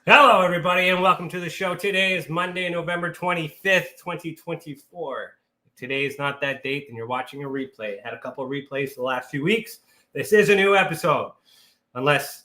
Hello, everybody, and welcome to the show. Today is Monday, November 25th, 2024. If today is not that date, then you're watching a replay. Had a couple of replays the last few weeks. This is a new episode, unless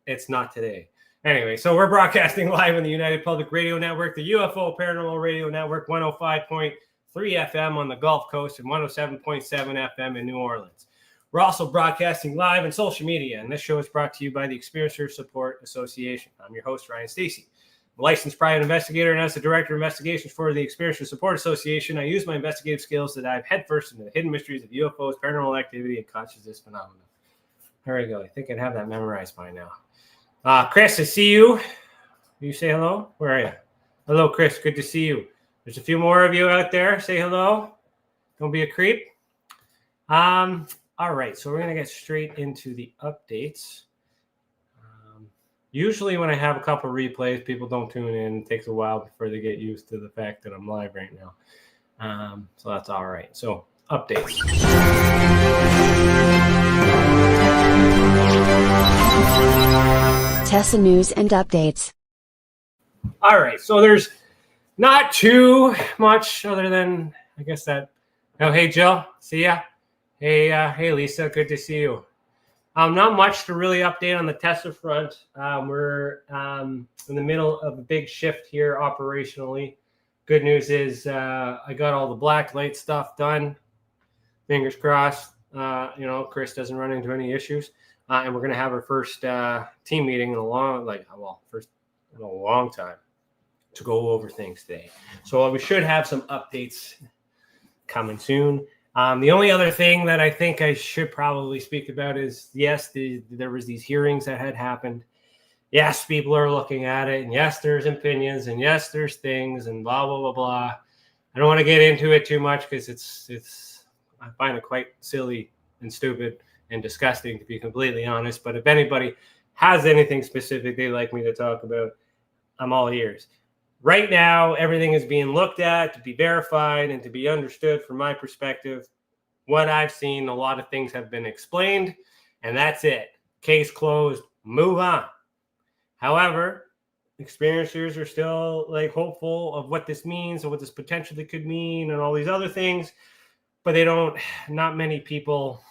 it's not today. Anyway, so we're broadcasting live on the United Public Radio Network, the UFO Paranormal Radio Network, 105.3 FM on the Gulf Coast and 107.7 FM in New Orleans. We're also broadcasting live on social media, and this show is brought to you by the Experiencers Support Association. I'm your host, Ryan Stacey. I'm a licensed private investigator, and as the Director of Investigations for the Experiencers Support Association, I use my investigative skills to dive headfirst into the hidden mysteries of UFOs, paranormal activity, and consciousness phenomena. There we go. I think I'd have that memorized by now. Chris, I see you. Will you say hello? Where are you? Hello, Chris. Good to see you. There's a few more of you out there. Say hello. Don't be a creep. All right, so we're going to get straight into the updates. Usually when I have a couple replays, people don't tune in. It takes a while before they get used to the fact that I'm live right now. So that's all right. So, updates. Tessa News and Updates. All right, so there's not too much other than, I guess that... Oh, hey, Jill. See ya. Hey, Lisa. Good to see you. Not much to really update on the Tessa front. We're in the middle of a big shift here operationally. Good news is I got all the black light stuff done. Fingers crossed. Chris doesn't run into any issues. And we're going to have our first team meeting in a long time to go over things today. So we should have some updates coming soon. The only other thing that I think I should probably speak about is, yes, there was these hearings that had happened. Yes, people are looking at it, and yes, there's opinions, and yes, there's things, and blah, blah, blah, blah. I don't want to get into it too much because I find it quite silly and stupid and disgusting, to be completely honest. But if anybody has anything specific they'd like me to talk about, I'm all ears. Right now, everything is being looked at to be verified and to be understood from my perspective. What I've seen, a lot of things have been explained, and that's it. Case closed. Move on. However, experiencers are still hopeful of what this means and what this potentially could mean and all these other things, but not many people,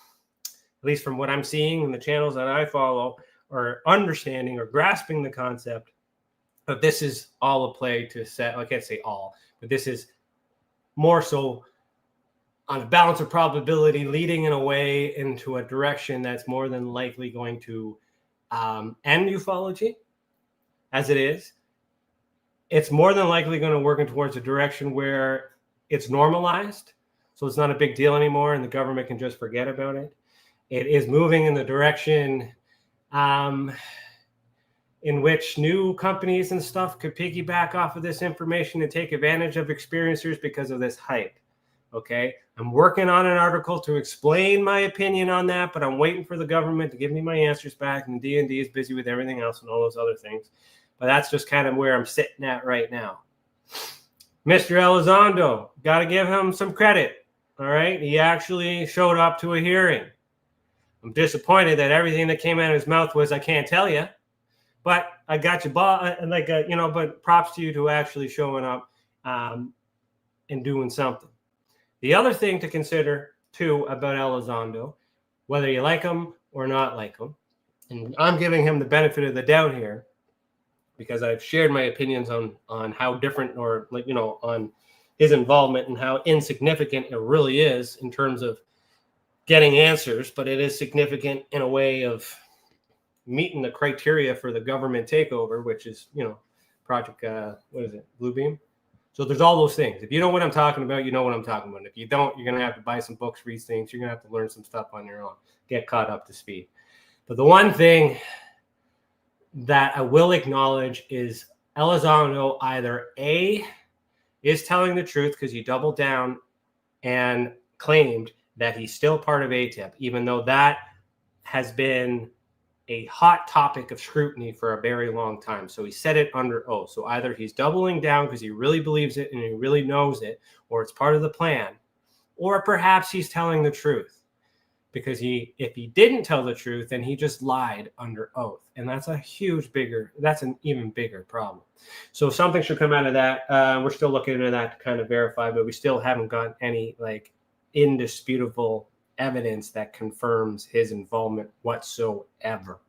at least from what I'm seeing in the channels that I follow, are understanding or grasping the concept. But this is all a play to set, I can't say all, but this is more so on a balance of probability leading in a way into a direction that's more than likely going to end ufology as it is. It's more than likely going to work towards a direction where it's normalized. So it's not a big deal anymore and the government can just forget about it. It is moving in the direction in which new companies and stuff could piggyback off of this information and take advantage of experiencers because of this hype. Okay, I'm working on an article to explain my opinion on that, but I'm waiting for the government to give me my answers back, and D&D is busy with everything else and all those other things. But that's just kind of where I'm sitting at right now. Mr. Elizondo, got to give him some credit. All right, he actually showed up to a hearing. I'm disappointed that everything that came out of his mouth was, "I can't tell you." But I got you, but props to you to actually showing up and doing something. The other thing to consider, too, about Elizondo, whether you like him or not like him, and I'm giving him the benefit of the doubt here because I've shared my opinions on how different or, on his involvement and how insignificant it really is in terms of getting answers, but it is significant in a way of meeting the criteria for the government takeover, which is, Project, Bluebeam. So there's all those things. If you know what I'm talking about, you know what I'm talking about. If you don't, you're going to have to buy some books, read things. You're going to have to learn some stuff on your own, get caught up to speed. But the one thing that I will acknowledge is Elizondo either A, is telling the truth because he doubled down and claimed that he's still part of ATEP, even though that has been a hot topic of scrutiny for a very long time. So he said it under oath. So either he's doubling down because he really believes it and he really knows it, or it's part of the plan, or perhaps he's telling the truth. because if he didn't tell the truth, then he just lied under oath. And that's an even bigger problem. So something should come out of that. We're still looking into that to kind of verify, but we still haven't got any like indisputable evidence that confirms his involvement whatsoever.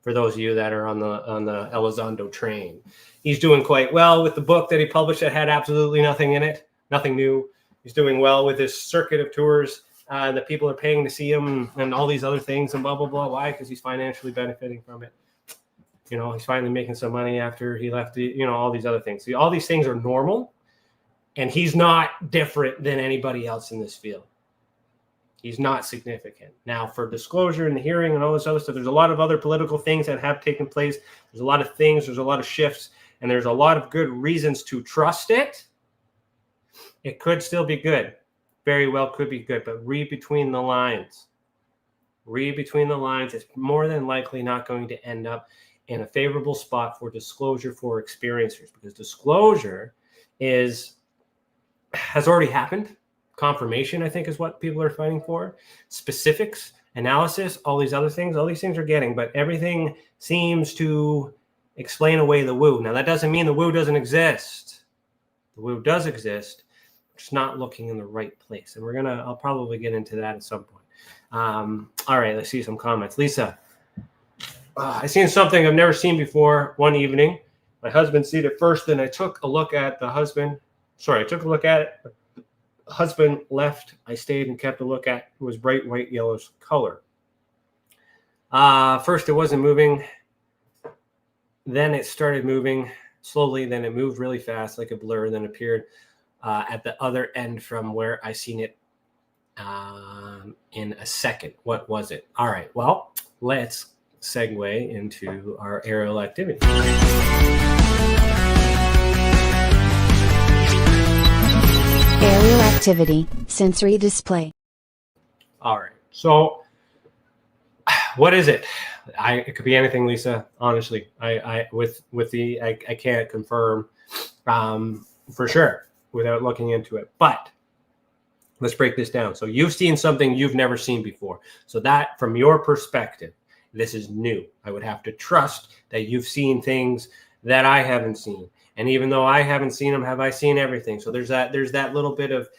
For those of you that are on the Elizondo train, he's doing quite well with the book that he published that had absolutely nothing in it, nothing new. He's doing well with his circuit of tours. That people are paying to see him and all these other things and blah, blah, blah. Why? Because he's financially benefiting from it. You know, he's finally making some money after he left, all these other things. See, all these things are normal, and he's not different than anybody else in this field. He's not significant. Now, for disclosure and the hearing and all this other stuff, there's a lot of other political things that have taken place. There's a lot of things. There's a lot of shifts, and there's a lot of good reasons to trust it. It could still be good. Very well could be good, but read between the lines. Read between the lines. It's more than likely not going to end up in a favorable spot for disclosure for experiencers, because disclosure has already happened. Confirmation, I think, is what people are fighting for. Specifics, analysis, all these other things, all these things are getting, but everything seems to explain away the woo. Now, that doesn't mean the woo doesn't exist. The woo does exist. Just not looking in the right place. And I'll probably get into that at some point. All right, let's see some comments. Lisa, I seen something I've never seen before one evening. My husband seen it first, then I took a look at the husband. Sorry, I took a look at it. The husband left. I stayed and kept a look at it. It was bright white yellowish color. First, it wasn't moving. Then it started moving slowly. Then it moved really fast, like a blur, then appeared at the other end from where I seen it in a second. What was it? All right, well, let's segue into our aerial activity. Aerial activity, sensory display. All right, so what is it? It could be anything, Lisa. Honestly, I can't confirm for sure without looking into it. But let's break this down. So you've seen something you've never seen before. So that, from your perspective, this is new. I would have to trust that you've seen things that I haven't seen. And even though I haven't seen them, have I seen everything? So there's that little bit of,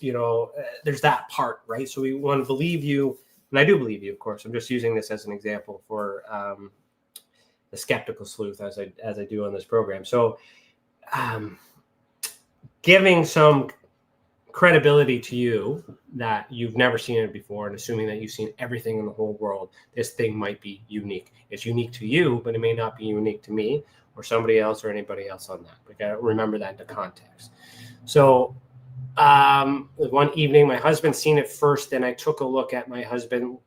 there's that part, right? So we want to believe you. And I do believe you, of course. I'm just using this as an example for the skeptical sleuth as I do on this program. So giving some credibility to you that you've never seen it before and assuming that you've seen everything in the whole world, this thing might be unique. It's unique to you, but it may not be unique to me or somebody else or anybody else on that. We got to remember that in the context. So one evening, my husband seen it first, then I took a look at my husband,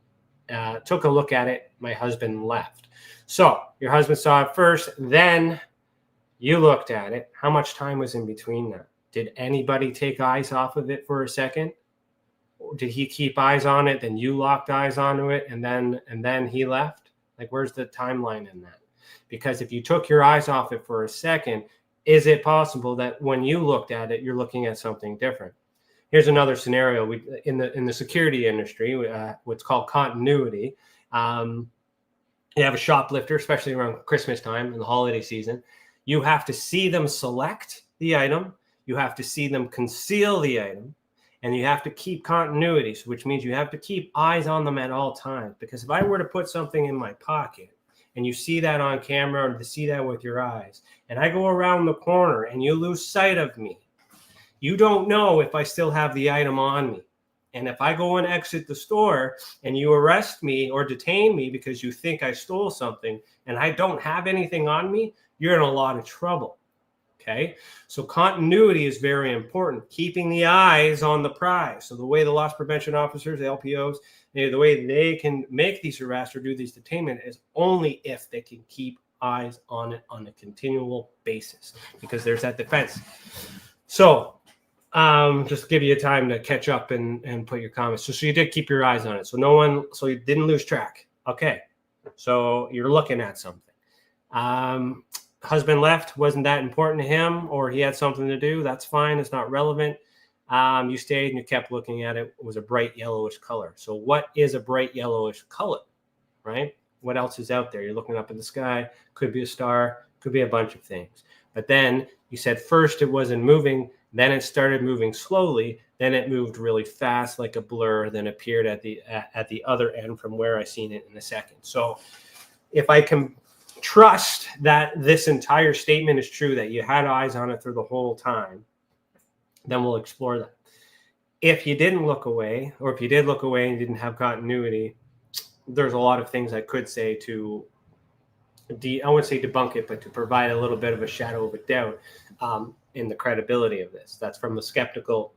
my husband left. So your husband saw it first, then you looked at it. How much time was in between that? Did anybody take eyes off of it for a second? Or did he keep eyes on it, then you locked eyes onto it, and then he left? Like, where's the timeline in that? Because if you took your eyes off it for a second, is it possible that when you looked at it, you're looking at something different? Here's another scenario. In the security industry, what's called continuity. You have a shoplifter, especially around Christmas time and the holiday season. You have to see them select the item. You have to see them conceal the item, and you have to keep continuity, which means you have to keep eyes on them at all times. Because if I were to put something in my pocket and you see that on camera or to see that with your eyes, and I go around the corner and you lose sight of me, you don't know if I still have the item on me. And if I go and exit the store and you arrest me or detain me because you think I stole something and I don't have anything on me, you're in a lot of trouble. Okay, so continuity is very important. Keeping the eyes on the prize. So the way the loss prevention officers, the LPOs, the way they can make these arrests or do these detainment is only if they can keep eyes on it on a continual basis, because there's that defense. So just give you time to catch up and put your comments. So you did keep your eyes on it. So you didn't lose track. Okay, so you're looking at something. Husband left, wasn't that important to him, or he had something to do? That's fine. It's not relevant. You stayed and you kept looking at it. It was a bright yellowish color. So what is a bright yellowish color, right? What else is out there? You're looking up in the sky. Could be a star. Could be a bunch of things. But then you said first it wasn't moving. Then it started moving slowly. Then it moved really fast like a blur. Then appeared at the other end from where I seen it in a second. So if I can trust that this entire statement is true, that you had eyes on it through the whole time, then we'll explore that. If you didn't look away, or if you did look away and didn't have continuity, there's a lot of things I could say to, I wouldn't say debunk it, but to provide a little bit of a shadow of a doubt in the credibility of this. That's from the skeptical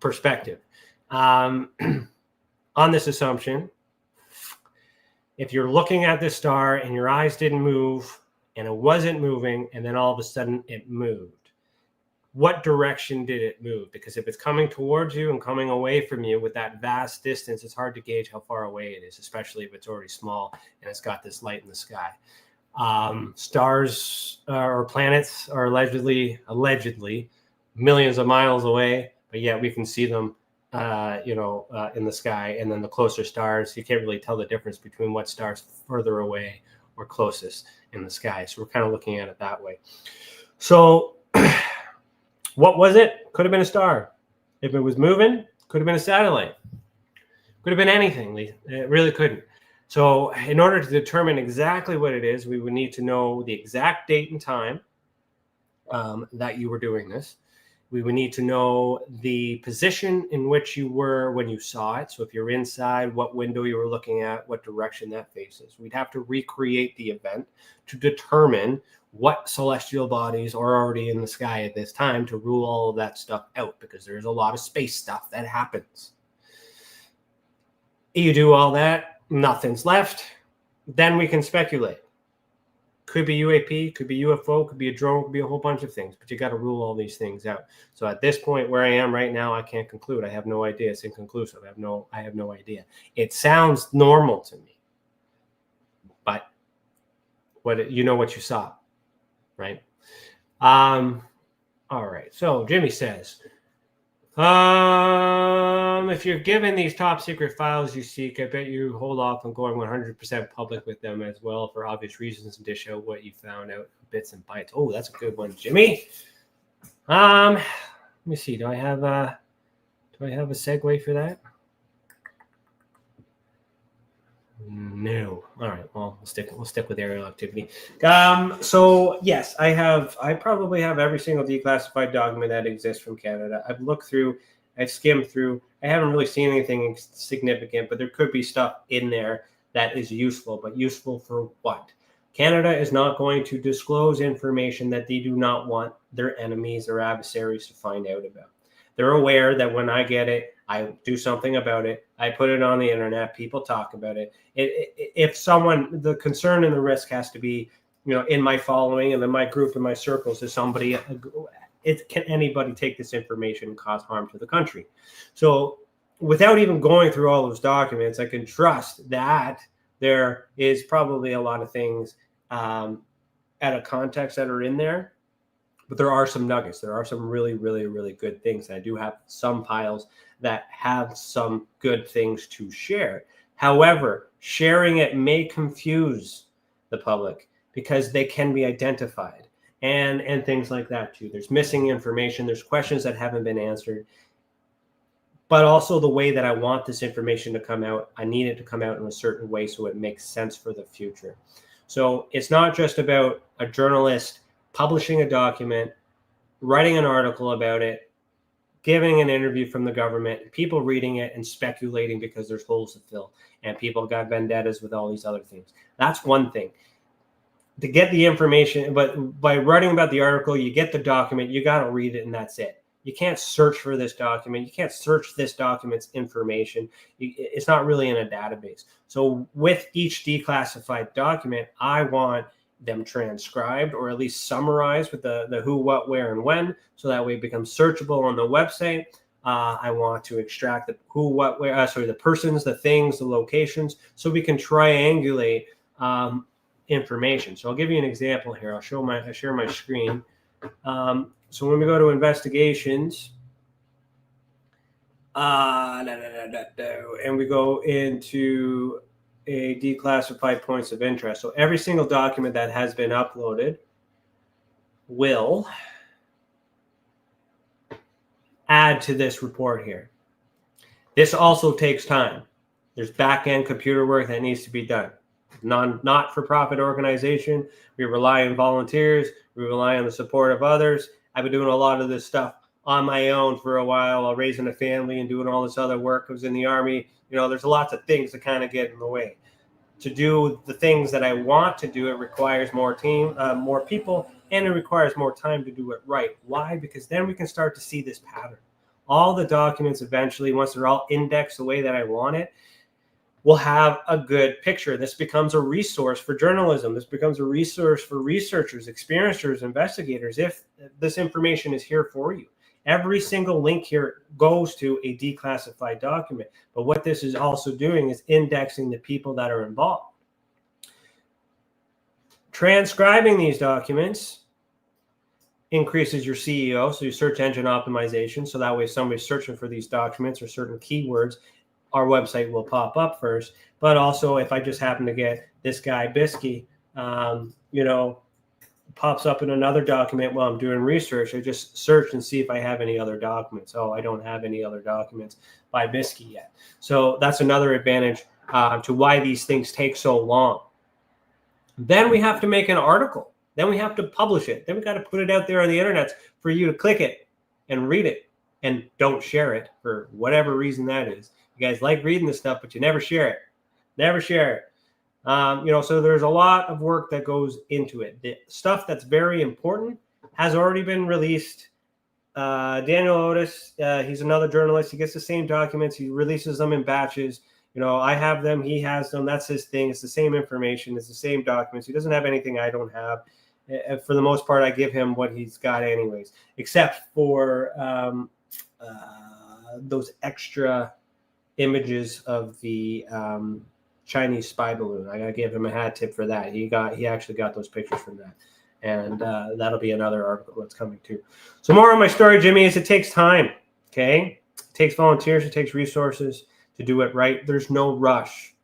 perspective. On this assumption, if you're looking at this star and your eyes didn't move and it wasn't moving, and then all of a sudden it moved, what direction did it move? Because if it's coming towards you and coming away from you with that vast distance, it's hard to gauge how far away it is, especially if it's already small and it's got this light in the sky. Stars or planets are allegedly millions of miles away, but yet we can see them, in the sky. And then the closer stars, you can't really tell the difference between what star's further away or closest in the sky. So we're kind of looking at it that way. So what was it? Could have been a star. If it was moving, could have been a satellite. Could have been anything. It really couldn't. So in order to determine exactly what it is, we would need to know the exact date and time that you were doing this. We would need to know the position in which you were when you saw it. So if you're inside, what window you were looking at, what direction that faces. We'd have to recreate the event to determine what celestial bodies are already in the sky at this time, to rule all of that stuff out, because there's a lot of space stuff that happens. You do all that, nothing's left, then we can speculate. Could be UAP, could be UFO, could be a drone, could be a whole bunch of things, but you got to rule all these things out. So at this point where I am right now, I can't conclude. I have no idea. It's inconclusive. I have no idea. It sounds normal to me, but what you saw, right? All right. So Jimmy says, if you're given these top secret files you seek, I bet you hold off on going 100% public with them as well, for obvious reasons, and dish out what you found out, bits and bytes. Oh, that's a good one, Jimmy. Let me see. Do I have a segue for that? No. All right. Well, we'll stick with aerial activity. So yes, I probably have every single declassified document that exists from Canada. I've looked through, I've skimmed through. I haven't really seen anything significant, but there could be stuff in there that is useful. But useful for what? Canada is not going to disclose information that they do not want their enemies or adversaries to find out about. They're aware that when I get it, I do something about it. I put it on the internet. People talk about it. The concern and the risk has to be, in my following and in my group and my circles, is somebody. Can anybody take this information and cause harm to the country? So, without even going through all those documents, I can trust that there is probably a lot of things out of context that are in there. But there are some nuggets. There are some really, really, really good things. And I do have some files that have some good things to share. However, sharing it may confuse the public because they can be identified and things like that too. There's missing information. There's questions that haven't been answered. But also the way that I want this information to come out, I need it to come out in a certain way so it makes sense for the future. So it's not just about a journalist publishing a document, writing an article about it, giving an interview from the government, people reading it and speculating because there's holes to fill, and people got vendettas with all these other things. That's one thing. To get the information, but by writing about the article, you get the document, you got to read it, and that's it. You can't search for this document. You can't search this document's information. It's not really in a database. So with each declassified document, I want them transcribed or at least summarized with the who, what, where, and when, so that way it becomes searchable on the website. I want to extract the who, what, where, the persons, the things, the locations, so we can triangulate information. So I'll give you an example here. I'll share my screen. So when we go to investigations, And we go into a declassified points of interest. So every single document that has been uploaded will add to this report here. This also takes time. There's back-end computer work that needs to be done. Not-for-profit organization. We rely on volunteers. We rely on the support of others. I've been doing a lot of this stuff on my own for a while while raising a family and doing all this other work. I was in the Army. You know, there's lots of things that kind of get in the way. To do the things that I want to do, it requires more people, and it requires more time to do it right. Why? Because then we can start to see this pattern. All the documents eventually, once they're all indexed the way that I want it, will have a good picture. This becomes a resource for journalism. This becomes a resource for researchers, experiencers, investigators, if this information is here for you. Every single link here goes to a declassified document. But what this is also doing is indexing the people that are involved. Transcribing these documents increases your CEO, so your search engine optimization. So that way, if somebody's searching for these documents or certain keywords, our website will pop up first. But also, if I just happen to get this guy Bisky, pops up in another document while I'm doing research, I just search and see if I have any other documents. Oh, I don't have any other documents by Bisky yet. So that's another advantage to why these things take so long. Then we have to make an article. Then we have to publish it. Then we got to put it out there on the internet for you to click it and read it, and don't share it for whatever reason that is. You guys like reading this stuff, but you never share it. Never share it. So there's a lot of work that goes into it. The stuff that's very important has already been released. Daniel Otis, he's another journalist. He gets the same documents. He releases them in batches. I have them. He has them. That's his thing. It's the same information. It's the same documents. He doesn't have anything I don't have. For the most part, I give him what he's got anyways, except for those extra images of the Chinese spy balloon. I gotta give him a hat tip for that. He actually got those pictures from that, and that'll be another article that's coming too. So more on my story, Jimmy, is it takes time. Okay, it takes volunteers, it takes resources to do it right. There's no rush.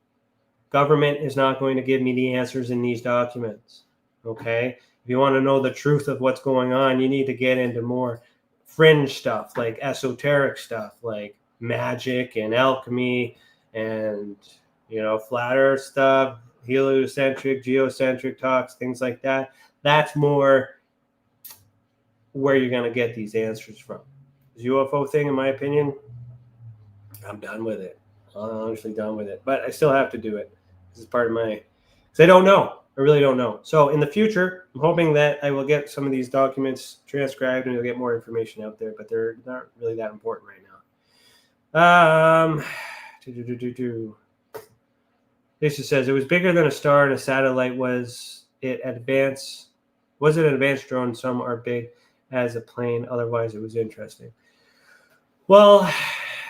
Government is not going to give me the answers in these documents. Okay, if you want to know the truth of what's going on, you need to get into more fringe stuff, like esoteric stuff, like magic and alchemy and flat earth stuff, heliocentric, geocentric talks, things like that. That's more where you're going to get these answers from. This UFO thing, in my opinion, I'm done with it. I'm honestly done with it. But I still have to do it. This is part of my... Because I don't know. I really don't know. So in the future, I'm hoping that I will get some of these documents transcribed and you'll get more information out there. But they're not really that important right now. Lisa says, it was bigger than a star and a satellite. Was it an advanced drone? Some are big as a plane. Otherwise, it was interesting. Well,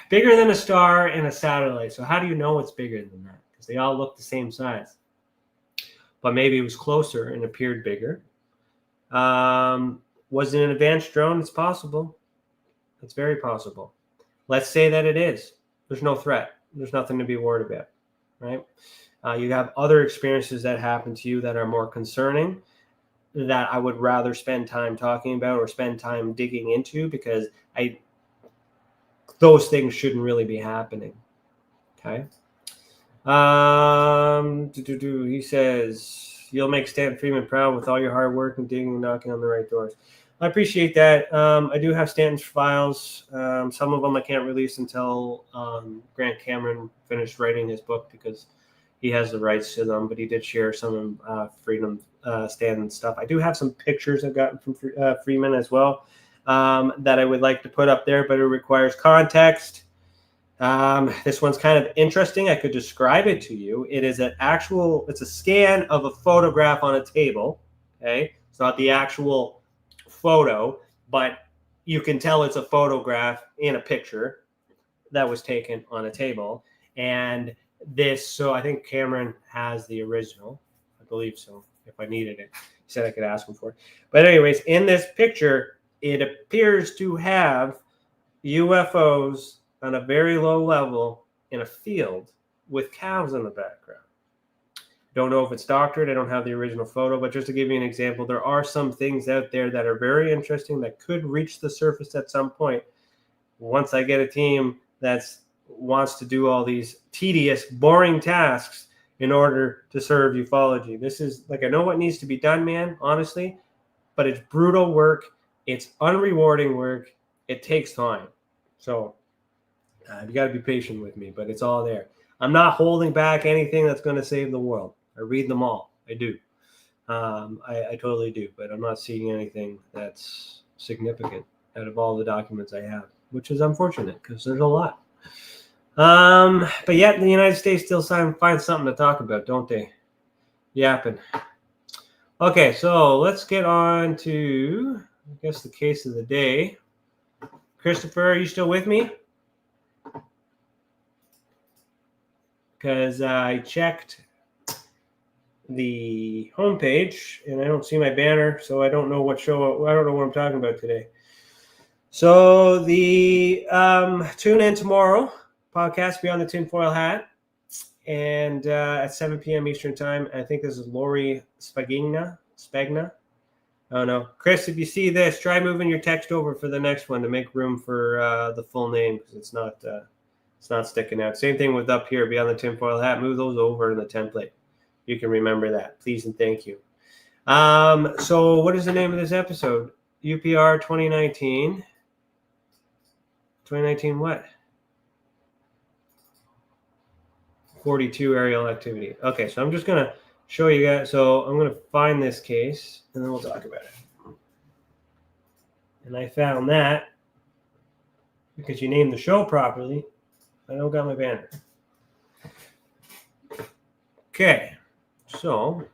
bigger than a star and a satellite. So how do you know it's bigger than that? Because they all look the same size. But maybe it was closer and appeared bigger. Was it an advanced drone? It's possible. It's very possible. Let's say that it is. There's no threat. There's nothing to be worried about, right? You have other experiences that happen to you that are more concerning, that I would rather spend time talking about or spend time digging into, because those things shouldn't really be happening. Okay. He says, you'll make Stan Freeman proud with all your hard work and digging and knocking on the right doors. I appreciate that. I do have Stanton's files. Some of them I can't release until Grant Cameron finished writing his book, because he has the rights to them, but he did share some Freedom Stanton stuff. I do have some pictures I've gotten from Freeman as well that I would like to put up there, but it requires context. This one's kind of interesting. I could describe it to you. It's a scan of a photograph on a table. Okay. It's not the actual photo, but you can tell it's a photograph in a picture that was taken on a table. And so I think Cameron has the original. I believe so. If I needed it, he said I could ask him for it. But anyways, in this picture, it appears to have UFOs on a very low level in a field with cows in the background. Don't know if it's doctored. I don't have the original photo, but just to give you an example, there are some things out there that are very interesting that could reach the surface at some point. Once I get a team that wants to do all these tedious, boring tasks in order to serve ufology. This is like, I know what needs to be done, man, honestly, but it's brutal work. It's unrewarding work. It takes time. So you got to be patient with me, but it's all there. I'm not holding back anything that's going to save the world. I read them all. I do. I totally do, but I'm not seeing anything that's significant out of all the documents I have, which is unfortunate because there's a lot. But yet the United States still finds something to talk about, don't they? Yapping. Okay, so let's get on to, I guess, the case of the day. Christopher, are you still with me? Because I checked the homepage and I don't see my banner, so I don't know what I'm talking about today. So the tune in tomorrow. Podcast Beyond the Tinfoil Hat, and at 7 p.m. Eastern Time. I think this is Lori Spagna. Oh no, Chris, if you see this, try moving your text over for the next one to make room for the full name because it's not sticking out. Same thing with up here Beyond the Tinfoil Hat. Move those over in the template. You can remember that, please and thank you. So what is the name of this episode? UPR 2019. 2019 what? 42 aerial activity. Okay, so I'm just going to show you guys. So I'm going to find this case, and then we'll talk about it. And I found that because you named the show properly. I don't got my banner. Okay, so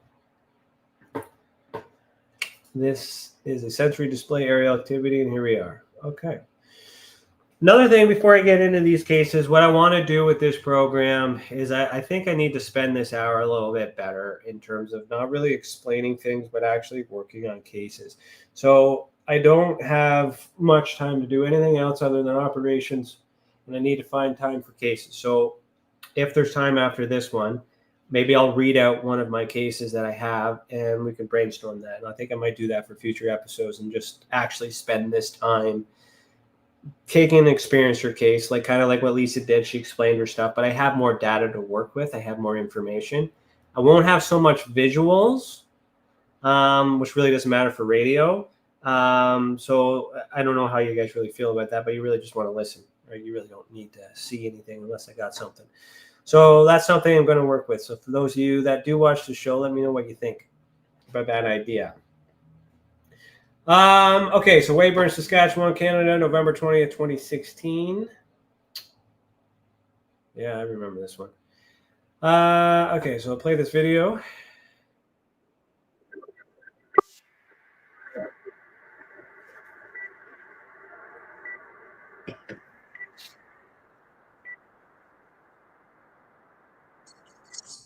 this is a sensory display aerial activity, and here we are. Okay. Another thing before I get into these cases, what I want to do with this program is I think I need to spend this hour a little bit better in terms of not really explaining things, but actually working on cases. So I don't have much time to do anything else other than operations, and I need to find time for cases. So if there's time after this one, maybe I'll read out one of my cases that I have, and we can brainstorm that. And I think I might do that for future episodes and just actually spend this time taking an experiencer case, like kind of like what Lisa did. She explained her stuff, but I have more data to work with. I have more information. I won't have so much visuals, which really doesn't matter for radio. So I don't know how you guys really feel about that, but you really just want to listen, right? You really don't need to see anything unless I got something. So that's something I'm going to work with. So for those of you that do watch the show, let me know what you think about that idea. Okay, so Weyburn, Saskatchewan, Canada, November 20th, 2016. Yeah, I remember this one. Okay, so I'll play this video.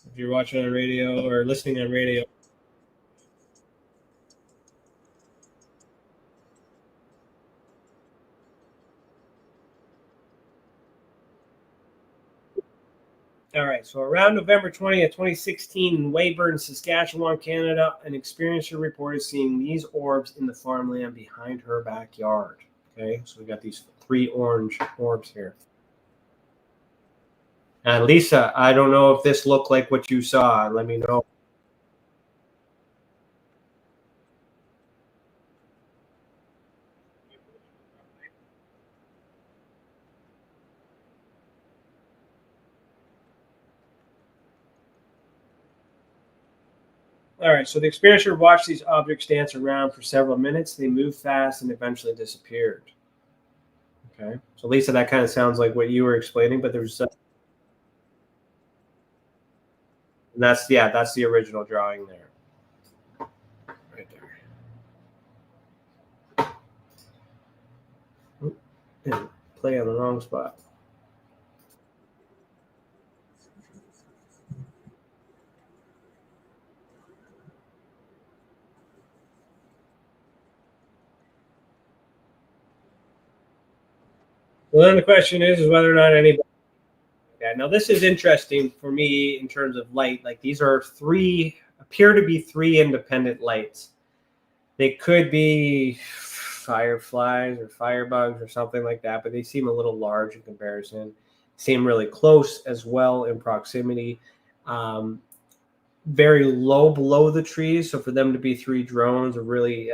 If you're watching on radio or listening on radio. All right, so around November 20th, 2016, in Weyburn, Saskatchewan, Canada, an experiencer reported seeing these orbs in the farmland behind her backyard. Okay, so we got these 3 orange orbs here. And Lisa, I don't know if this looked like what you saw. Let me know. All right, so the experiencer watched these objects dance around for several minutes. They moved fast and eventually disappeared. Okay, so Lisa, that kind of sounds like what you were explaining, but there's and that's the original drawing there, right there. And play on the wrong spot. Well, then the question is whether or not anybody. Yeah, now this is interesting for me in terms of light. Like these are appear to be three independent lights. They could be fireflies or firebugs or something like that, but they seem a little large in comparison. Seem really close as well in proximity. Very low below the trees, so for them to be three drones are really,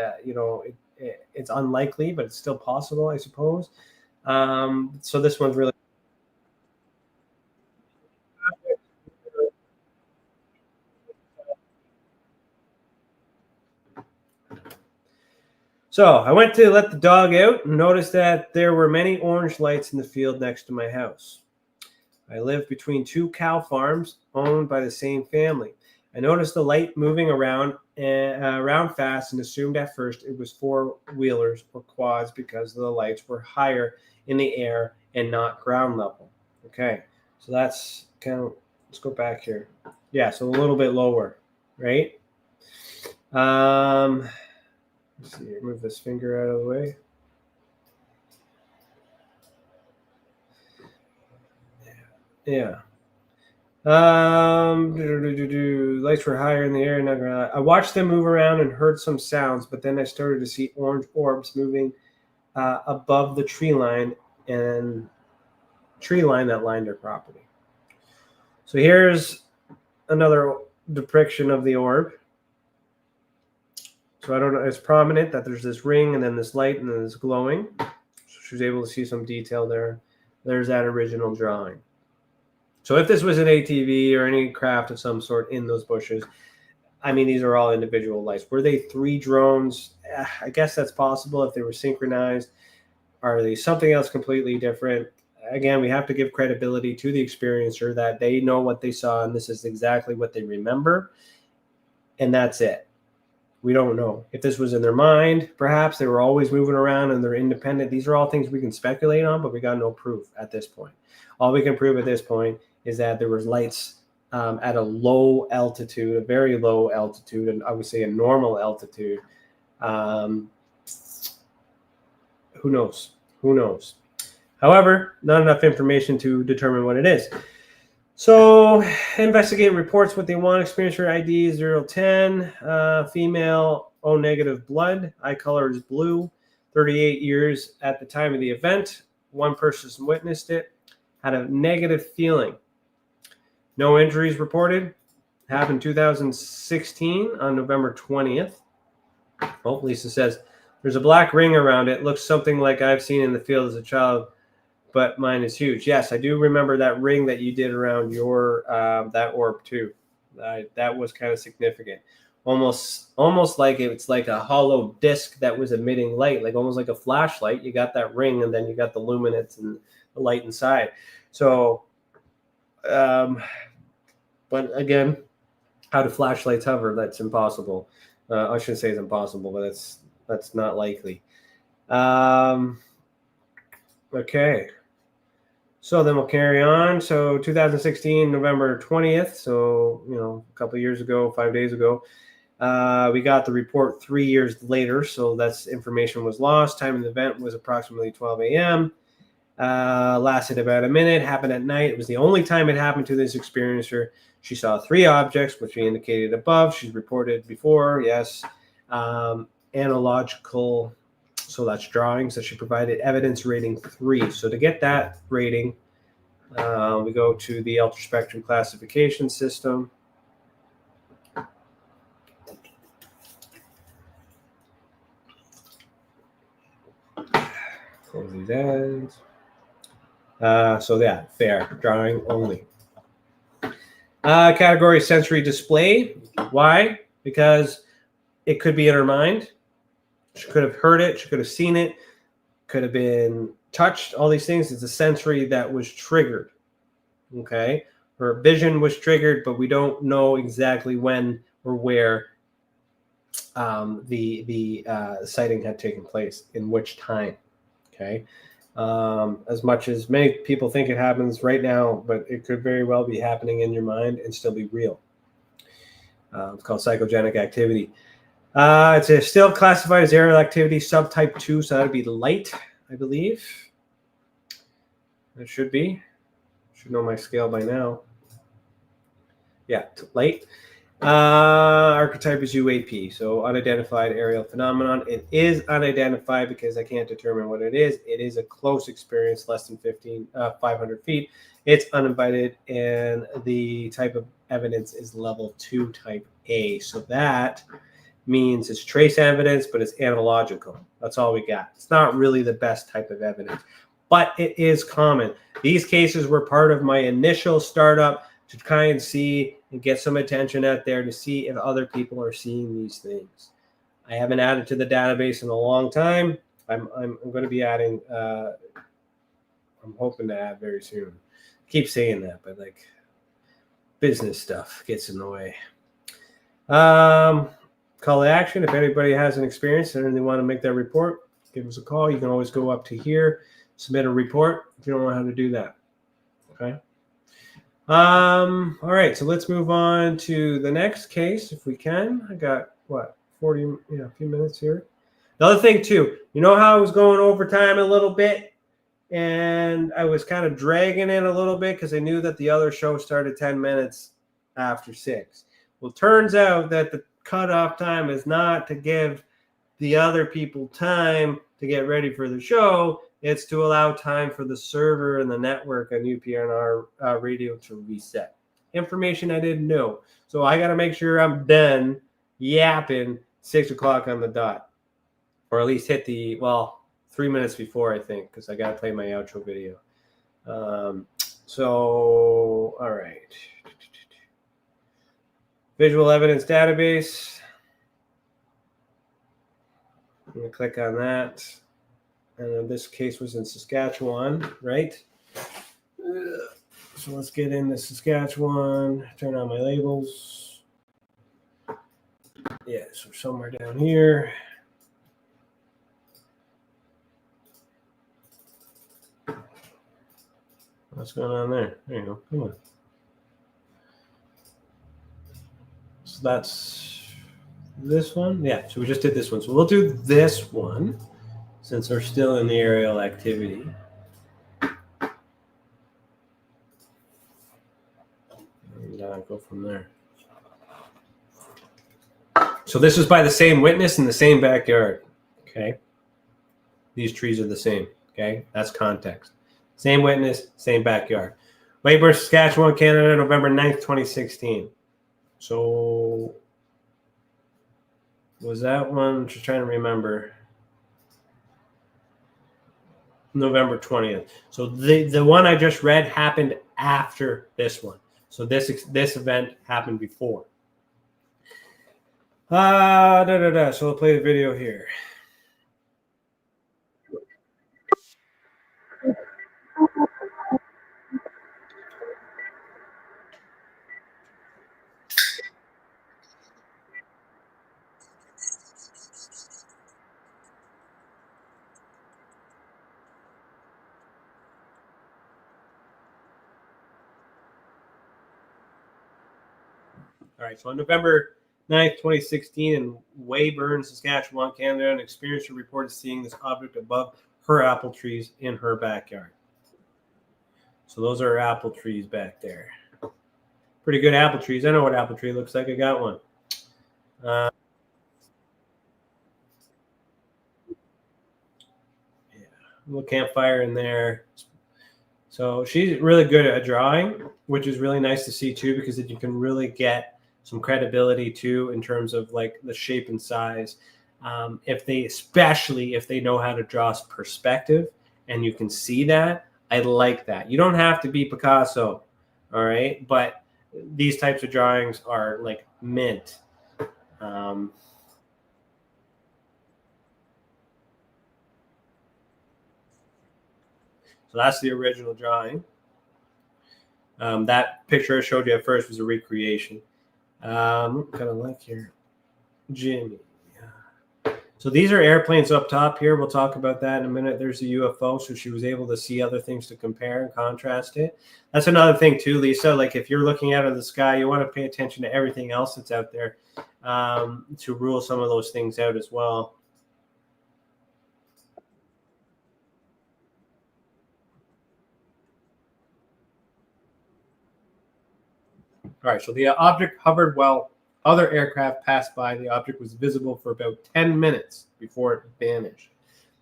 it's unlikely, but it's still possible, I suppose. So this one's really. So I went to let the dog out and noticed that there were many orange lights in the field next to my house. I live between two cow farms owned by the same family. I noticed the light moving around fast and assumed at first it was four-wheelers or quads because the lights were higher in the air and not ground level. Okay, so that's kind of, let's go back here. Yeah, so a little bit lower, right? Let's see, move this finger out of the way. Yeah. Lights were higher in the air. Not gonna, I watched them move around and heard some sounds, but then I started to see orange orbs moving above the tree line that lined their property. So here's another depiction of the orb. So I don't know, it's prominent that there's this ring and then this light and then this glowing. So she was able to see some detail there. There's that original drawing. So if this was an ATV or any craft of some sort in those bushes, I mean, these are all individual lights. Were they three drones? I guess that's possible if they were synchronized. Are they something else completely different? Again, we have to give credibility to the experiencer that they know what they saw and this is exactly what they remember. And that's it. We don't know. If this was in their mind, perhaps they were always moving around and they're independent. These are all things we can speculate on, but we got no proof at this point. All we can prove at this point is that there was lights at a low altitude, a very low altitude, and I would say a normal altitude. Who knows? Who knows? However, not enough information to determine what it is. So, investigate reports what they want. Experiencer ID 010, female, O negative blood, eye color is blue, 38 years at the time of the event. One person witnessed it, had a negative feeling. No injuries reported. Happened 2016 on November 20th. Oh, Lisa says, there's a black ring around it. Looks something like I've seen in the field as a child, but mine is huge. Yes, I do remember that ring that you did around your that orb too. That was kind of significant. Almost like it's like a hollow disc that was emitting light, like almost like a flashlight. You got that ring, and then you got the luminance and the light inside. So, but again, how do flashlights hover? That's impossible. I shouldn't say it's impossible, but that's not likely. Okay. So then we'll carry on. So 2016, November 20th. So, a couple of years ago, 5 days ago, we got the report 3 years later. So that's information was lost. Time of the event was approximately 12 a.m. Lasted about a minute, happened at night. It was the only time it happened to this experiencer. She saw three objects, which we indicated above. She's reported before, yes. Analogical, so that's drawings that she provided, evidence rating 3. So to get that rating, we go to the ultraspectrum classification system. Close these ends. So yeah, fair, drawing only. Category sensory display. Why? Because it could be in her mind. She could have heard it. She could have seen it. Could have been touched. All these things. It's a sensory that was triggered. Okay? Her vision was triggered, but we don't know exactly when or where the sighting had taken place, in which time. Okay? As much as many people think it happens right now, but it could very well be happening in your mind and still be real. It's called psychogenic activity. It's still classified as aerial activity subtype 2, so that would be light, I believe. It should be. Should know my scale by now. Yeah, light. Archetype is UAP, so unidentified aerial phenomenon. It is unidentified because I can't determine what it is. It is a close experience, less than 500 feet. It's uninvited, and the type of evidence is level 2 type A. So that means it's trace evidence, but it's analogical. That's all we got. It's not really the best type of evidence, but it is common. These cases were part of my initial startup to try and see and get some attention out there to see if other people are seeing these things. I haven't added to the database in a long time. I'm going to be adding. I'm hoping to add very soon. I keep saying that, but like business stuff gets in the way. Call to action. If anybody has an experience and they want to make their report, give us a call. You can always go up to here, submit a report if you don't know how to do that. Okay. All right, so let's move on to the next case if we can. I got what, 40, a few minutes here. The other thing too, you know how I was going overtime a little bit and I was kind of dragging it a little bit because I knew that the other show started 10 minutes after 6. Well, it turns out that the cutoff time is not to give the other people time to get ready for the show. It's to allow time for the server and the network on UPR and our radio to reset. Information I didn't know. So I got to make sure I'm done yapping 6 o'clock on the dot. Or at least hit 3 minutes before, I think, because I got to play my outro video. So, all right. Visual evidence database. I'm going to click on that. And this case was in Saskatchewan, right? So let's get into Saskatchewan. Turn on my labels. Yeah, so somewhere down here. What's going on there? There you go. Come on. So that's this one. Yeah, so we just did this one. So we'll do this one since we're still in the aerial activity. And go from there. So this is by the same witness in the same backyard. Okay. These trees are the same. Okay. That's context. Same witness, same backyard. Weyburn, Saskatchewan, Canada, November 9th, 2016. So was that one? Just trying to remember. November 20th. So the one I just read happened after this one. So this event happened before. So I'll play the video here. All right, so on November 9th, 2016, in Weyburn, Saskatchewan, Canada, an experiencer reported seeing this object above her apple trees in her backyard. So those are apple trees back there. Pretty good apple trees. I know what apple tree looks like. I got one. Yeah, a little campfire in there. So she's really good at drawing, which is really nice to see too, because you can really get some credibility too in terms of like the shape and size. Especially if they know how to draw perspective and you can see that, I like that. You don't have to be Picasso, all right? But these types of drawings are like mint. So that's the original drawing. That picture I showed you at first was a recreation. Kind of like here, Jimmy. So these are airplanes up top here. We'll talk about that in a minute. There's a UFO, so she was able to see other things to compare and contrast it. That's another thing too, Lisa. Like if you're looking out of the sky, you want to pay attention to everything else that's out there to rule some of those things out as well. All right, so the object hovered while other aircraft passed by. The object was visible for about 10 minutes before it vanished.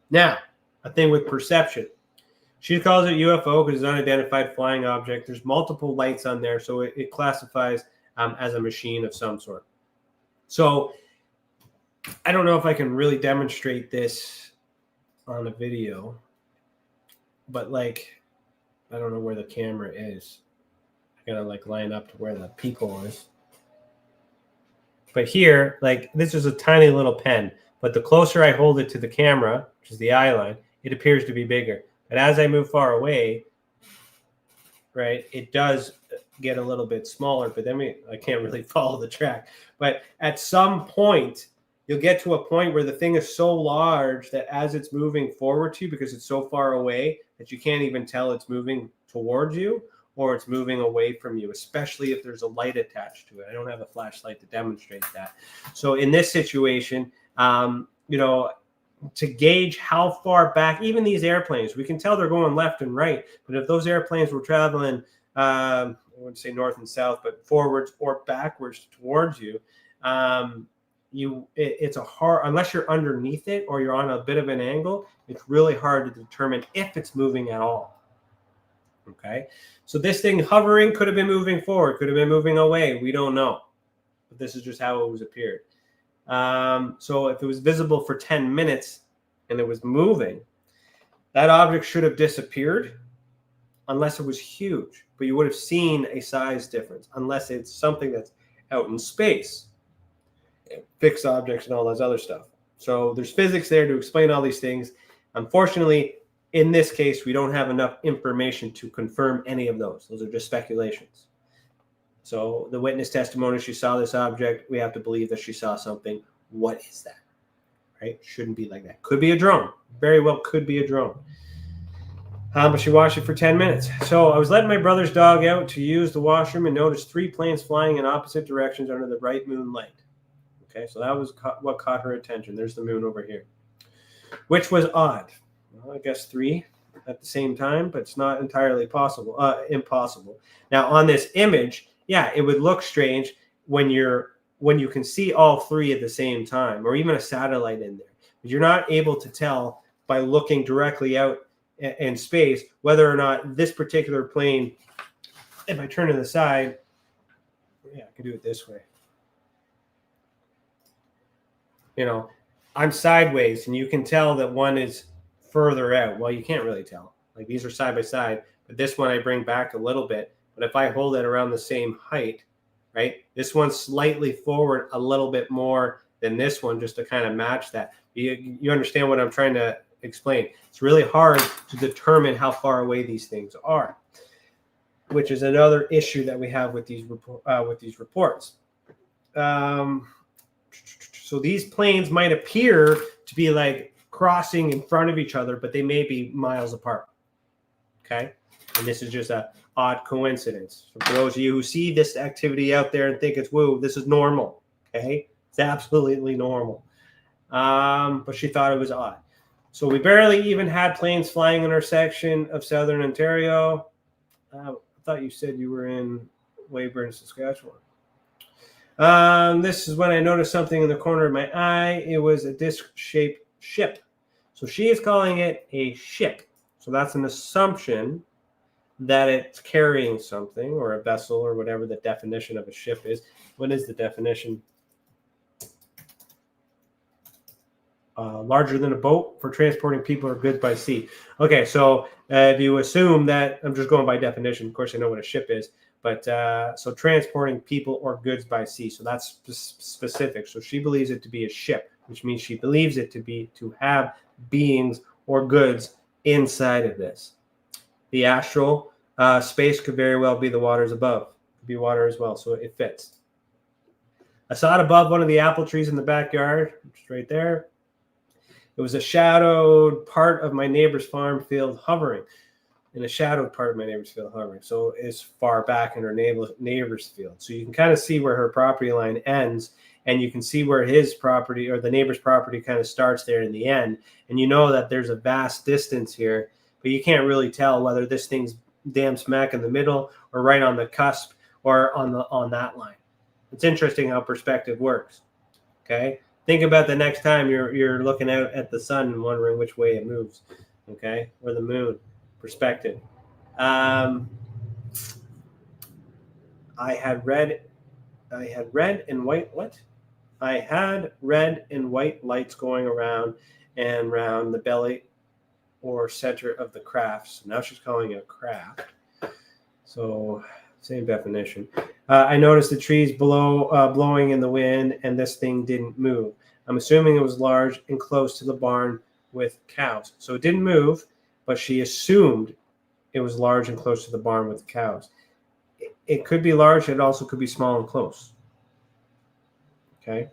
Now, a thing with perception. She calls it UFO because it's an unidentified flying object. There's multiple lights on there, so it classifies as a machine of some sort. So I don't know if I can really demonstrate this on a video, but like, I don't know where the camera is. I gotta like line up to where the people is. But here, like, this is a tiny little pen, but the closer I hold it to the camera, which is the eye line, it appears to be bigger. But as I move far away, right, it does get a little bit smaller, but then I can't really follow the track. But at some point, you'll get to a point where the thing is so large that as it's moving forward to you, because it's so far away that you can't even tell it's moving towards you or it's moving away from you, especially if there's a light attached to it. I don't have a flashlight to demonstrate that. So in this situation, you know, to gauge how far back, even these airplanes, we can tell they're going left and right. But if those airplanes were traveling, I wouldn't say north and south, but forwards or backwards towards you, it's a hard, unless you're underneath it or you're on a bit of an angle, it's really hard to determine if it's moving at all. Okay, so this thing hovering could have been moving forward, could have been moving away. We don't know, but this is just how it was appeared. So if it was visible for 10 minutes and it was moving, that object should have disappeared unless it was huge, but you would have seen a size difference unless it's something that's out in space, fixed objects and all this other stuff. So there's physics there to explain all these things. Unfortunately, in this case, we don't have enough information to confirm any of those. Those are just speculations. So the witness testimony, she saw this object. We have to believe that she saw something. What is that? Right? Shouldn't be like that. Could be a drone. Very well could be a drone. But she watched it for 10 minutes. So I was letting my brother's dog out to use the washroom and noticed 3 planes flying in opposite directions under the bright moonlight. Okay, so that was what caught her attention. There's the moon over here, which was odd. Well, I guess 3 at the same time, but it's not entirely impossible. Now on this image, yeah, it would look strange when you can see all 3 at the same time, or even a satellite in there. But you're not able to tell by looking directly out in space whether or not this particular plane, if I turn to the side, yeah, I can do it this way. You know, I'm sideways and you can tell that one is further out. Well, you can't really tell. Like these are side by side, but this one I bring back a little bit. But if I hold it around the same height, right, this one's slightly forward a little bit more than this one just to kind of match that. You understand what I'm trying to explain? It's really hard to determine how far away these things are, which is another issue that we have with these reports. So these planes might appear to be like crossing in front of each other, but they may be miles apart. Okay, and this is just a odd coincidence. So for those of you who see this activity out there and think it's woo, this is normal. Okay, it's absolutely normal. But she thought it was odd. So we barely even had planes flying in our section of southern Ontario. I thought you said you were in Weyburn, Saskatchewan. This is when I noticed something in the corner of my eye. It was a disc-shaped ship. So she is calling it a ship. So that's an assumption that it's carrying something, or a vessel, or whatever the definition of a ship is. What is the definition? Larger than a boat for transporting people or goods by sea. Okay, so if you assume that, I'm just going by definition. Of course, I know what a ship is. But so transporting people or goods by sea. So that's specific. So she believes it to be a ship, which means she believes it to have beings or goods inside of this. The astral space could very well be the waters above. Could be water as well. So it fits. I saw it above one of the apple trees in the backyard, which is right there. It was a shadowed part of my neighbor's farm field hovering. In a shadowed part of my neighbor's field hovering. So it's far back in her neighbor's field. So you can kind of see where her property line ends, and you can see where his property or the neighbor's property kind of starts there in the end. And you know that there's a vast distance here, but you can't really tell whether this thing's damn smack in the middle or right on the cusp, or on that line. It's interesting how perspective works. Okay, think about the next time you're looking out at the sun and wondering which way it moves. Okay, or the moon. Perspective. I had red and white. What? I had red and white lights going around and around the belly or center of the craft. So now she's calling it a craft. So same definition. I noticed the trees blowing in the wind, and this thing didn't move. I'm assuming it was large and close to the barn with cows. So it didn't move, but she assumed it was large and close to the barn with cows. It could be large. It also could be small and close. Okay.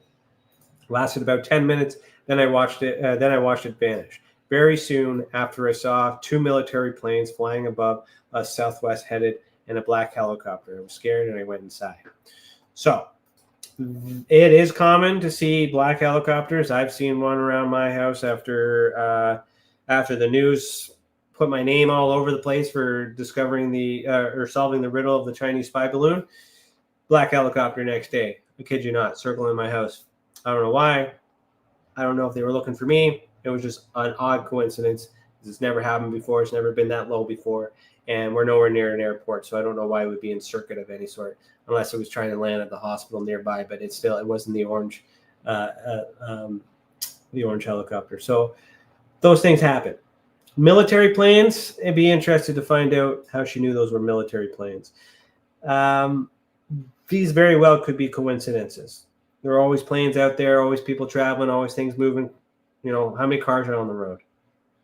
Lasted about 10 minutes. Then I watched it vanish. Very soon after, I saw 2 military planes flying above us, southwest headed, and a black helicopter. I was scared and I went inside. So it is common to see black helicopters. I've seen one around my house after the news put my name all over the place for discovering or solving the riddle of the Chinese spy balloon. Black helicopter next day. I kid you not, circling my house. I don't know why. I don't know if they were looking for me. It was just an odd coincidence. It's never happened before. It's never been that low before. And we're nowhere near an airport, so I don't know why it would be in circuit of any sort, unless it was trying to land at the hospital nearby. But it wasn't the orange helicopter. So those things happen. Military planes. I'd be interested to find out how she knew those were military planes. These very well could be coincidences. There are always planes out there, always people traveling, always things moving. You know, how many cars are on the road?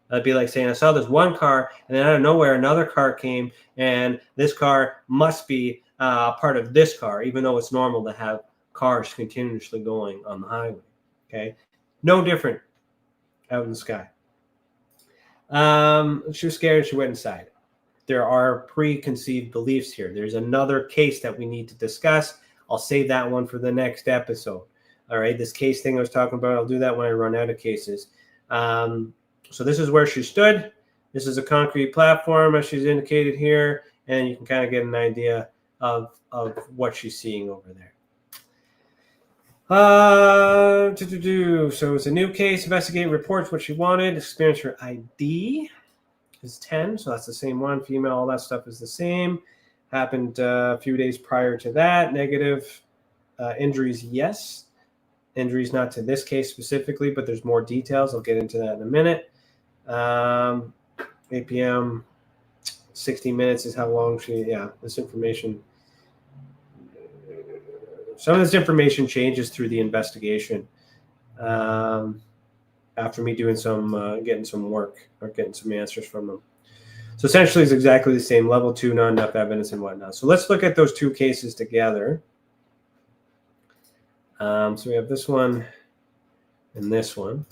That'd be like saying, I saw this one car, and then out of nowhere, another car came, and this car must be part of this car, even though it's normal to have cars continuously going on the highway. Okay? No different out in the sky. She was scared, she went inside. There are preconceived beliefs here. There's another case that we need to discuss. I'll save that one for the next episode. All right, this case thing I was talking about, I'll do that when I run out of cases. So this is where she stood. This is a concrete platform, as she's indicated here, and you can kind of get an idea of what she's seeing over there. So it's a new case. Investigate reports what she wanted. Experiencer ID is 10, so that's the same one. Female, all that stuff is the same. Happened a few days prior to that. Negative. Injuries, yes. Injuries not to this case specifically, but there's more details. I'll get into that in a minute. 8 p.m., 60 minutes is how long this information. Some of this information changes through the investigation after me doing getting some work or getting some answers from them. So essentially it's exactly the same, level 2, not enough evidence and whatnot. So let's look at those two cases together. So we have this one and this one.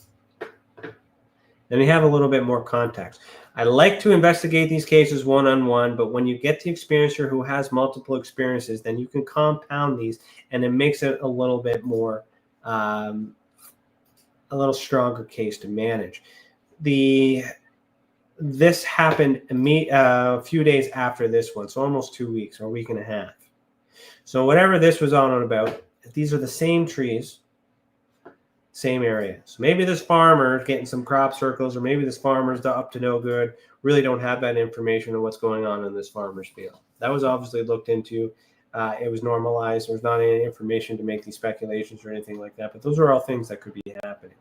And we have a little bit more context. I like to investigate these cases one-on-one, but when you get the experiencer who has multiple experiences, then you can compound these, and it makes it a little bit more, a little stronger case to manage. This happened a few days after this one, so almost 2 weeks or a week and a half. So whatever this was on about, these are the same trees, same area. So maybe this farmer getting some crop circles, or maybe this farmer's up to no good, really don't have that information on what's going on in this farmer's field. That was obviously looked into. It was normalized. There's not any information to make these speculations or anything like that, but those are all things that could be happening.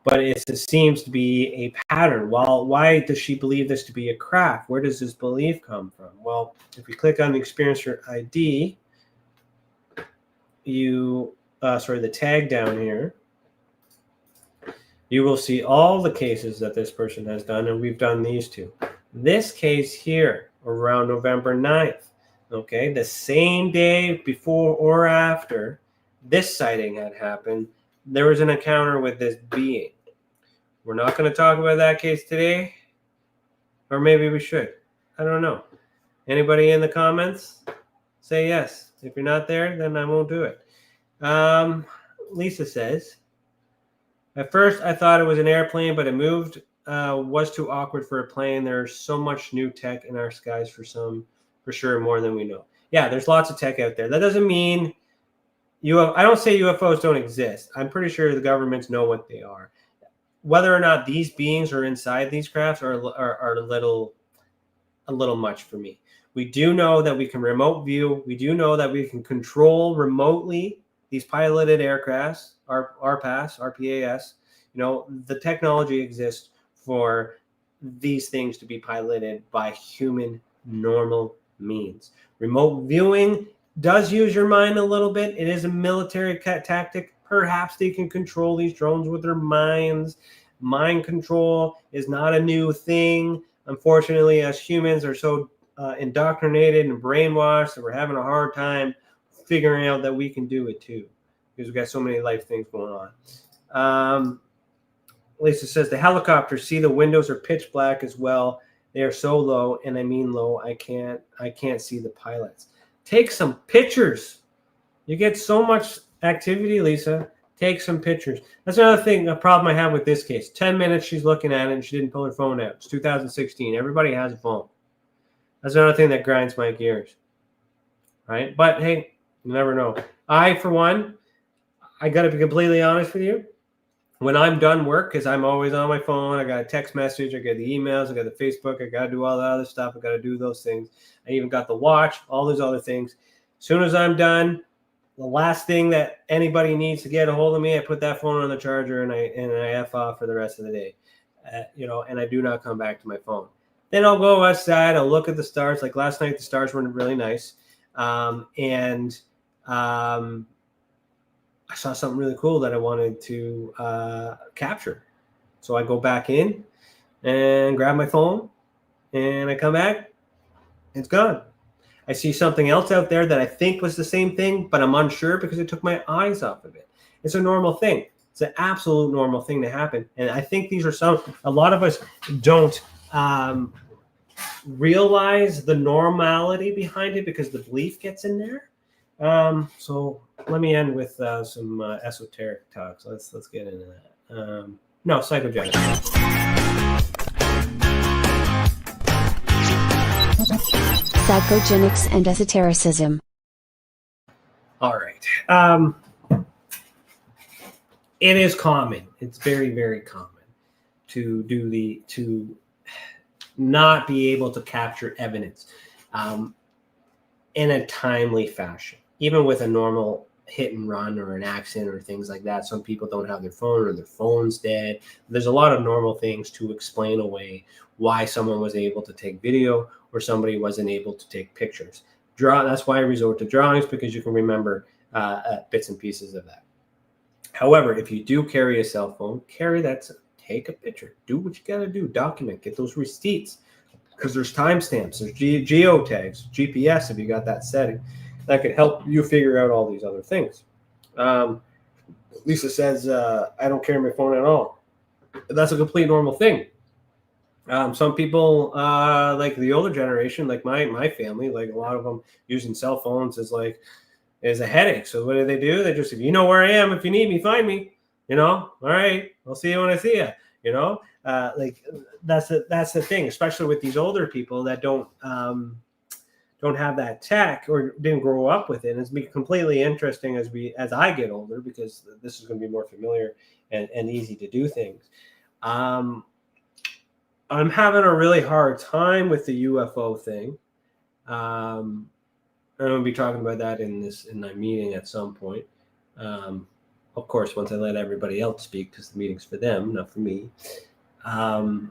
But it seems to be a pattern. Well, why does she believe this to be a craft? Where does this belief come from? Well, if we click on the experiencer ID, the tag down here, you will see all the cases that this person has done, and we've done these two. This case here, around November 9th, okay, the same day before or after this sighting had happened, there was an encounter with this being. We're not going to talk about that case today, or maybe we should. I don't know. Anybody in the comments? Say yes. If you're not there, then I won't do it. Lisa says, at first I thought it was an airplane, but it moved. Was too awkward for a plane. There's so much new tech in our skies for sure, more than we know. Yeah, there's lots of tech out there. That doesn't mean I don't say UFOs don't exist. I'm pretty sure the governments know what they are. Whether or not these beings are inside these crafts are a little much for me. We do know that we can remote view. We do know that we can control remotely these piloted aircrafts, RPAS. The technology exists for these things to be piloted by human normal means. Remote viewing does use your mind a little bit. It is a military tactic. Perhaps they can control these drones with their minds. Mind control is not a new thing. Unfortunately, us humans are so indoctrinated and brainwashed that we're having a hard time figuring out that we can do it too, because we've got so many life things going on. Lisa says the helicopters, see, the windows are pitch black as well. They are so low, and I mean low. I can't see the pilots. Take some pictures. You get so much activity, Lisa. Take some pictures. That's another thing, a problem I have with this case. 10 minutes she's looking at it and she didn't pull her phone out. It's 2016. Everybody has a phone. That's another thing that grinds my gears. Right? But hey, you never know. I, for one, I got to be completely honest with you. When I'm done work, because I'm always on my phone, I got a text message, I got the emails, I got the Facebook, I got to do all the other stuff. I got to do those things. I even got the watch, all those other things. As soon as I'm done, the last thing that anybody needs to get a hold of me, I put that phone on the charger and I F off for the rest of the day. And I do not come back to my phone. Then I'll go outside, I'll look at the stars. Like last night, the stars were really nice. I saw something really cool that I wanted to capture. So I go back in and grab my phone and I come back. It's gone. I see something else out there that I think was the same thing, but I'm unsure because it took my eyes off of it. It's a normal thing. It's an absolute normal thing to happen. And I think these are a lot of us don't realize the normality behind it because the belief gets in there. So let me end with some esoteric talks. Let's get into that. No, psychogenics. Psychogenics and esotericism. All right. It is common. It's very, very common to not be able to capture evidence in a timely fashion. Even with a normal hit and run or an accident or things like that, some people don't have their phone or their phone's dead. There's a lot of normal things to explain away why someone was able to take video or somebody wasn't able to take pictures. That's why I resort to drawings, because you can remember bits and pieces of that. However, if you do carry a cell phone, take a picture. Do what you got to do. Document. Get those receipts, because there's timestamps. There's geotags, GPS if you got that setting. That could help you figure out all these other things. Lisa says, I don't carry my phone at all. That's a complete normal thing. Some people, like the older generation, like my family, like a lot of them using cell phones is a headache. So what do? They just, if you know where I am, if you need me, find me, all right, I'll see you when I see you, like that's the thing, especially with these older people that don't have that tech or didn't grow up with it. And it's be completely interesting as I get older, because this is going to be more familiar and easy to do things. I'm having a really hard time with the UFO thing. I'm going to be talking about that in my meeting at some point. Of course, once I let everybody else speak, because the meeting's for them, not for me. I'm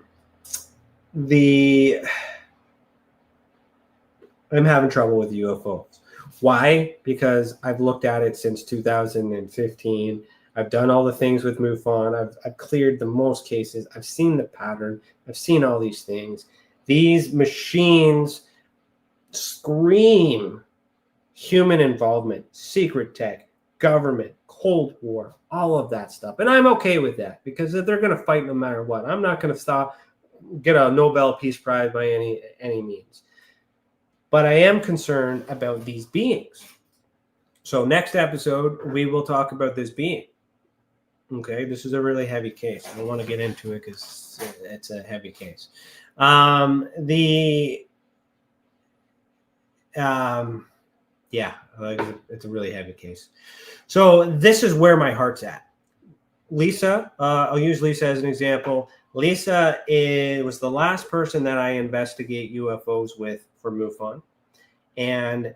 having trouble with UFOs. Why? Because I've looked at it since 2015. I've done all the things with MUFON. I've cleared the most cases. I've seen the pattern. I've seen all these things. These machines scream human involvement, secret tech, government, Cold War, all of that stuff. And I'm okay with that, because they're going to fight no matter what. I'm not going to get a Nobel Peace Prize by any means. But I am concerned about these beings. So next episode, we will talk about this being. Okay, this is a really heavy case. I don't want to get into it because it's a heavy case. Yeah, it's a really heavy case. So this is where my heart's at. Lisa, I'll use Lisa as an example. Lisa was the last person that I investigate UFOs with for MUFON, and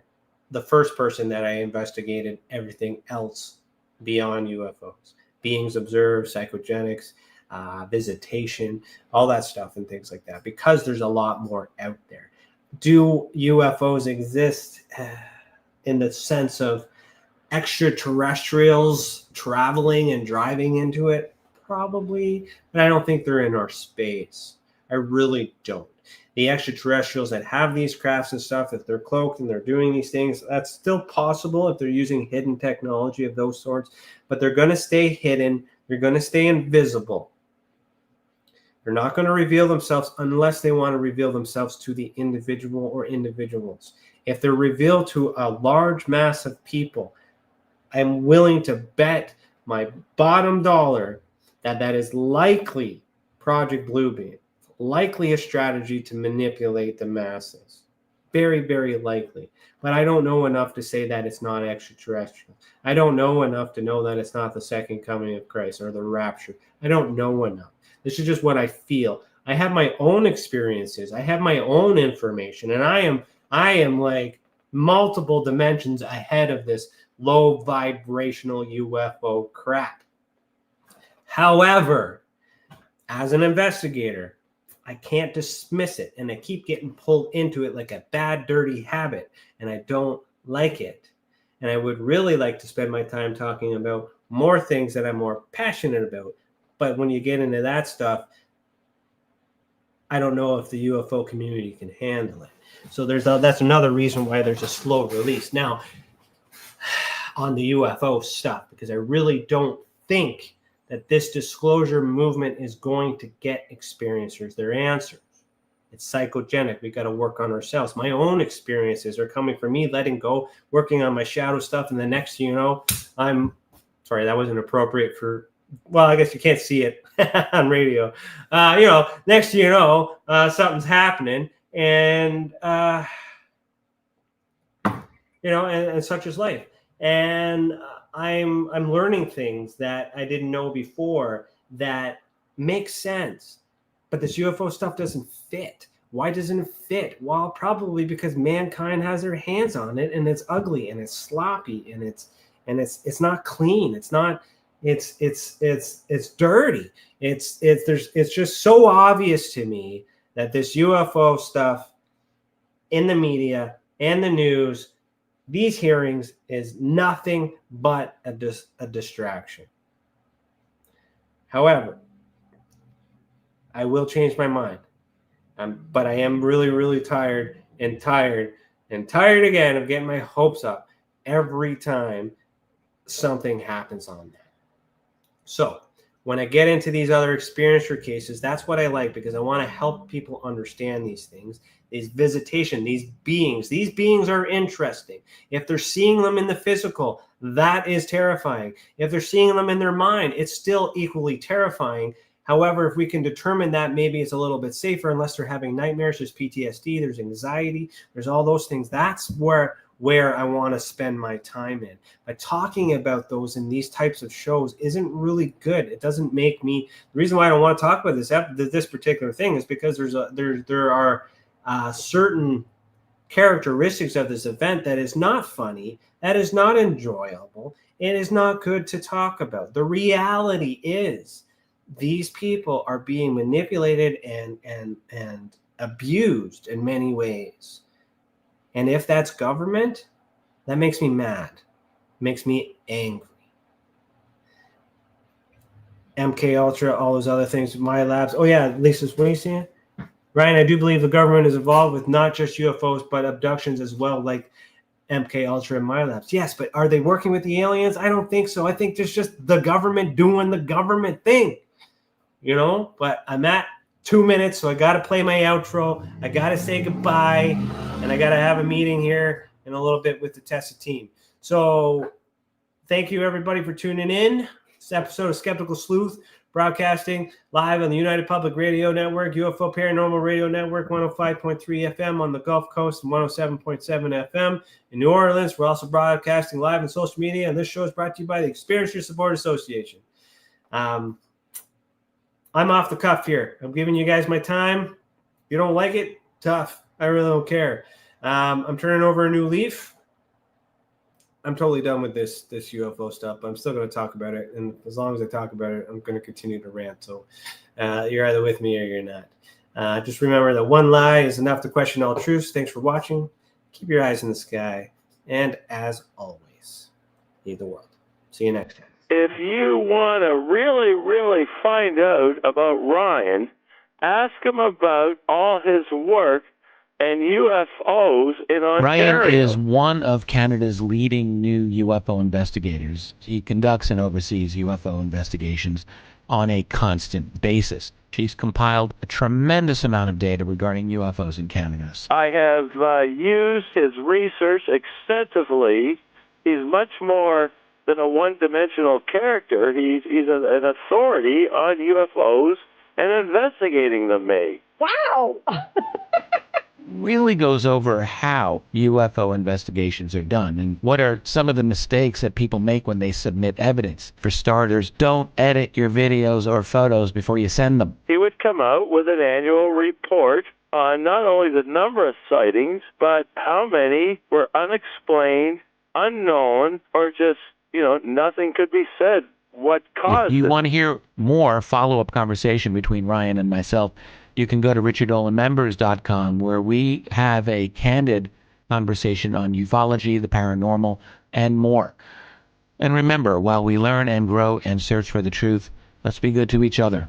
the first person that I investigated everything else beyond UFOs, beings observed, psychogenics, visitation, all that stuff and things like that, because there's a lot more out there. Do UFOs exist in the sense of extraterrestrials traveling and driving into it? Probably, but I don't think they're in our space. I really don't. The extraterrestrials that have these crafts and stuff, if they're cloaked and they're doing these things, that's still possible if they're using hidden technology of those sorts, but they're going to stay hidden. They're going to stay invisible. They're not going to reveal themselves unless they want to reveal themselves to the individual or individuals. If they're revealed to a large mass of people, I'm willing to bet my bottom dollar that that is likely Project Bluebeam, likely a strategy to manipulate the masses. Very, very likely. But I don't know enough to say that it's not extraterrestrial. I don't know enough to know that it's not the second coming of Christ or the rapture. I don't know enough. This is just what I feel. I have my own experiences. I have my own information, and I am like multiple dimensions ahead of this low vibrational UFO crap. However, as an investigator, I can't dismiss it, and I keep getting pulled into it like a bad, dirty habit, and I don't like it. And I would really like to spend my time talking about more things that I'm more passionate about. But when you get into that stuff, I don't know if the UFO community can handle it. So that's another reason why there's a slow release now on the UFO stuff, because I really don't think that this disclosure movement is going to get experiencers their answers. It's psychogenic. We got to work on ourselves. My own experiences are coming from me letting go, working on my shadow stuff, and the next thing you know, I'm sorry, that wasn't appropriate for, well, I guess you can't see it on radio. Next thing you know, something's happening, and and such is life. And I'm learning things that I didn't know before that make sense. But this UFO stuff doesn't fit. Why doesn't it fit? Well, probably because mankind has their hands on it, and it's ugly and it's sloppy and it's not clean. It's not. It's dirty. It's just so obvious to me that this UFO stuff in the media and the news, these hearings, is nothing but a distraction. However, I will change my mind. But I am really, really tired again of getting my hopes up every time something happens on that. So when I get into these other experiencer cases, that's what I like, because I want to help people understand these things, these visitation, these beings are interesting. If they're seeing them in the physical, that is terrifying. If they're seeing them in their mind, it's still equally terrifying. However, if we can determine that maybe it's a little bit safer, unless they're having nightmares, there's PTSD, there's anxiety, there's all those things. That's where I want to spend my time in. But talking about those in these types of shows isn't really good. It doesn't make me. The reason why I don't want to talk about this particular thing is because there are certain characteristics of this event that is not funny, that is not enjoyable, it is not good to talk about. The reality is, these people are being manipulated and abused in many ways. And if that's government, that makes me mad, makes me angry. MK Ultra, all those other things, my labs. Oh yeah, Lisa, what are you saying? Ryan, I do believe the government is involved with not just UFOs, but abductions as well, like MK Ultra and my labs. Yes, but are they working with the aliens? I don't think so. I think there's just the government doing the government thing. But I'm at 2 minutes, so I got to play my outro. I got to say goodbye, and I got to have a meeting here in a little bit with the Tessa team. So thank you, everybody, for tuning in. This episode of Skeptical Sleuth, broadcasting live on the United Public Radio Network, UFO Paranormal Radio Network, 105.3 FM on the Gulf Coast and 107.7 FM in New Orleans. We're also broadcasting live on social media, and this show is brought to you by the Experiencer Support Association. I'm off the cuff here. I'm giving you guys my time. If you don't like it, tough. I really don't care. I'm turning over a new leaf. I'm totally done with this UFO stuff. I'm still going to talk about it, and as long as I talk about it, I'm going to continue to rant. So you're either with me or you're not. Just remember that one lie is enough to question all truths. Thanks for watching. Keep your eyes in the sky, and as always, lead the world. See you next time. If you want to really, really find out about Ryan, ask him about all his work and UFOs in Ontario. Ryan is one of Canada's leading new UFO investigators. He conducts and oversees UFO investigations on a constant basis. He's compiled a tremendous amount of data regarding UFOs in Canada. I have used his research extensively. He's much more than a one-dimensional character. He's an authority on UFOs and investigating them, May. Wow! Really goes over how UFO investigations are done and what are some of the mistakes that people make when they submit evidence. For starters, don't edit your videos or photos before you send them. He would come out with an annual report on not only the number of sightings, but how many were unexplained, unknown, or just, nothing could be said. What caused If you it? want to hear more follow-up conversation between Ryan and myself, you can go to richardolanmembers.com, where we have a candid conversation on ufology, the paranormal, and more. And remember, while we learn and grow and search for the truth, let's be good to each other.